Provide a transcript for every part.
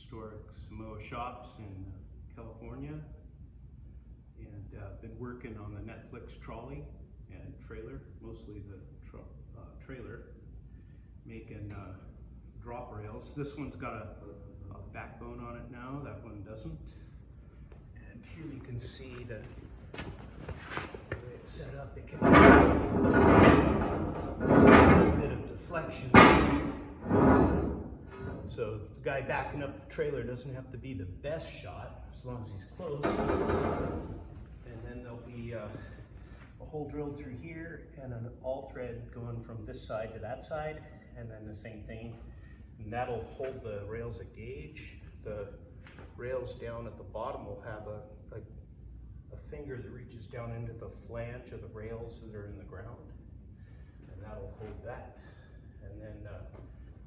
historic Samoa shops in California, and been working on the Netflix trolley and trailer, mostly the trailer, making drop rails. This one's got a backbone on it now, that one doesn't. And here you can see the way it's set up. It can a bit of deflection. So the guy backing up the trailer doesn't have to be the best shot, as long as he's close. And then there'll be a hole drilled through here and an all thread going from this side to that side, and then the same thing. And that'll hold the rails at gauge. The rails down at the bottom will have a finger that reaches down into the flange of the rails that are in the ground, and that'll hold that. And then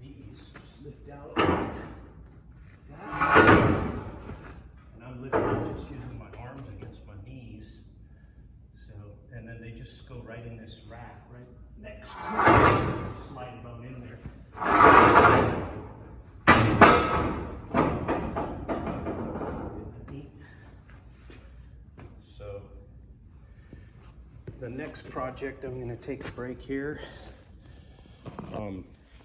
these just lift out like that. And I'm lifting just using my arms against my knees. So, and then they just go right in this rack right next to it. Slide it on in there. So the next project, I'm going to take a break here.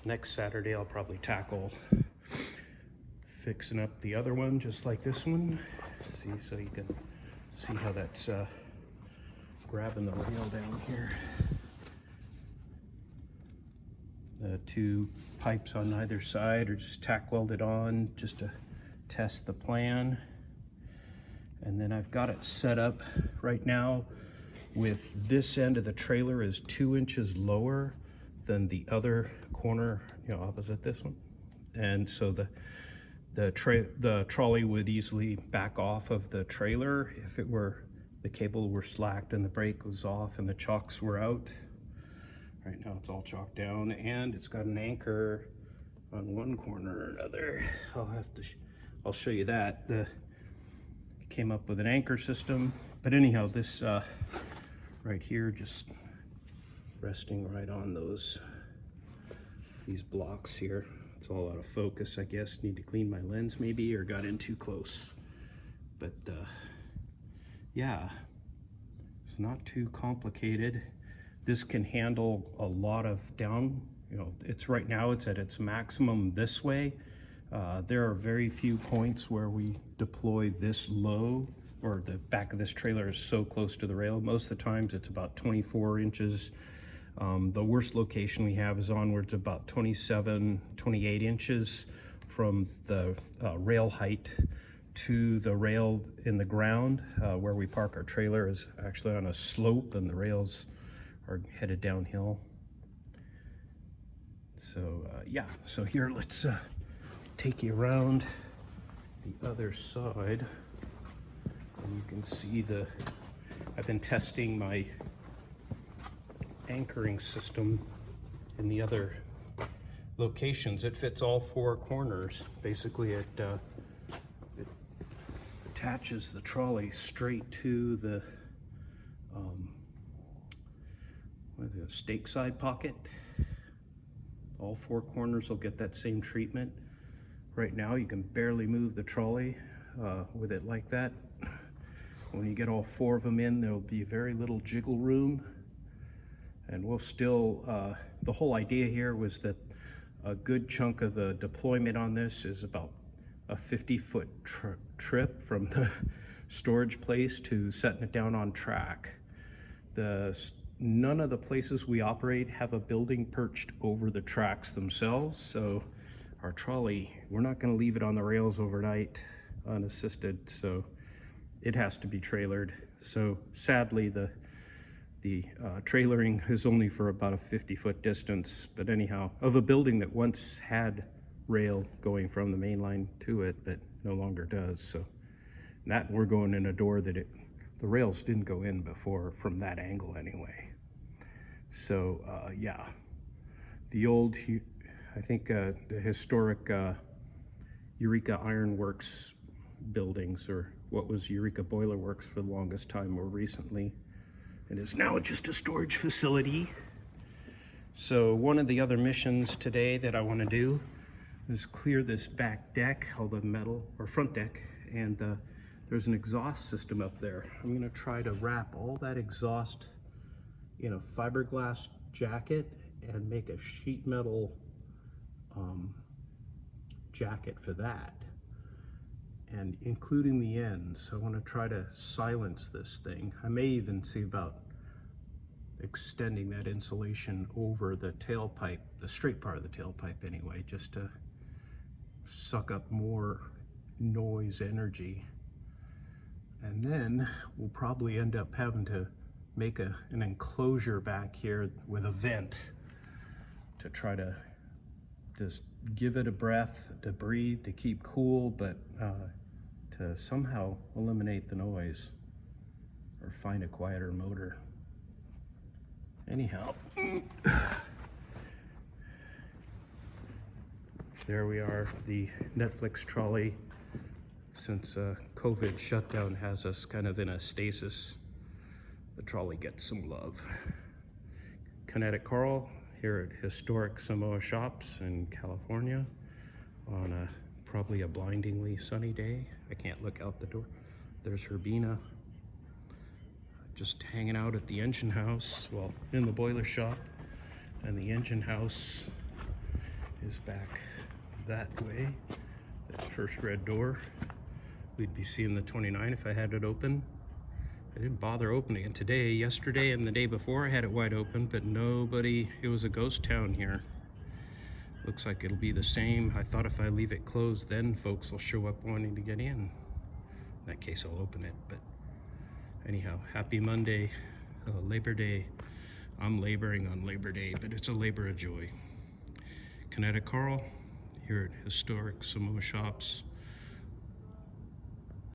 Next Saturday I'll probably tackle fixing up the other one just like this one. See, so you can see how that's grabbing the rail down here. The two pipes on either side are just tack welded on just to test the plan. And then I've got it set up right now with this end of the trailer is 2 inches lower than the other corner, opposite this one. And so the trolley would easily back off of the trailer if it were, the cable were slacked and the brake was off and the chocks were out. Right now it's all chalked down, and it's got an anchor on one corner or another. I'll show you that. Came up with an anchor system, but anyhow, this right here just resting right on these blocks here. It's all out of focus, I guess. Need to clean my lens maybe, or got in too close. But yeah, it's not too complicated. This can handle a lot of down, it's right now it's at its maximum this way. There are very few points where we deploy this low, or the back of this trailer is so close to the rail. Most of the times it's about 24 inches. The worst location we have is onwards about 27, 28 inches from the rail height to the rail in the ground. Where we park our trailer is actually on a slope, and the rails are headed downhill. So yeah, so here let's take you around the other side, and you can see I've been testing my anchoring system in the other locations. It fits all four corners. Basically it attaches the trolley straight to the stake side pocket. All four corners will get that same treatment. Right now you can barely move the trolley with it like that. When you get all four of them in, there'll be very little jiggle room. And we'll still, the whole idea here was that a good chunk of the deployment on this is about a 50-foot trip from the storage place to setting it down on track. None of the places we operate have a building perched over the tracks themselves, so our trolley, we're not going to leave it on the rails overnight unassisted, so it has to be trailered. So sadly, the trailering is only for about a 50-foot distance, but anyhow, of a building that once had rail going from the main line to it, but no longer does. So that, we're going in a door that the rails didn't go in before from that angle anyway. So yeah, the old, I think the historic Eureka Iron Works buildings, or what was Eureka Boiler Works for the longest time more recently, and is now just a storage facility. So one of the other missions today that I want to do, is clear this back deck, all the metal, or front deck, and there's an exhaust system up there. I'm gonna try to wrap all that exhaust in a fiberglass jacket and make a sheet metal jacket for that, and including the ends. So I want to try to silence this thing. I may even see about extending that insulation over the tailpipe, the straight part of the tailpipe anyway, just to suck up more noise energy. And then we'll probably end up having to make an enclosure back here with a vent to try to just give it a breath, to breathe, to keep cool, but to somehow eliminate the noise or find a quieter motor. Anyhow, there we are. The Netflix trolley, since COVID shutdown has us kind of in a stasis, the trolley gets some love. Kinetic Coral here at historic Samoa Shops in California on probably a blindingly sunny day. I can't look out the door. There's Herbina just hanging out at the engine house, well, in the boiler shop, and the engine house is back that way. That first red door. We'd be seeing the 29 if I had it open. I didn't bother opening it today. Yesterday and the day before I had it wide open, but nobody, it was a ghost town here. Looks like it'll be the same. I thought if I leave it closed, then folks will show up wanting to get in. In that case, I'll open it, but anyhow, happy Monday, Labor Day. I'm laboring on Labor Day, but it's a labor of joy. Kinetic Coral here at historic Samoa Shops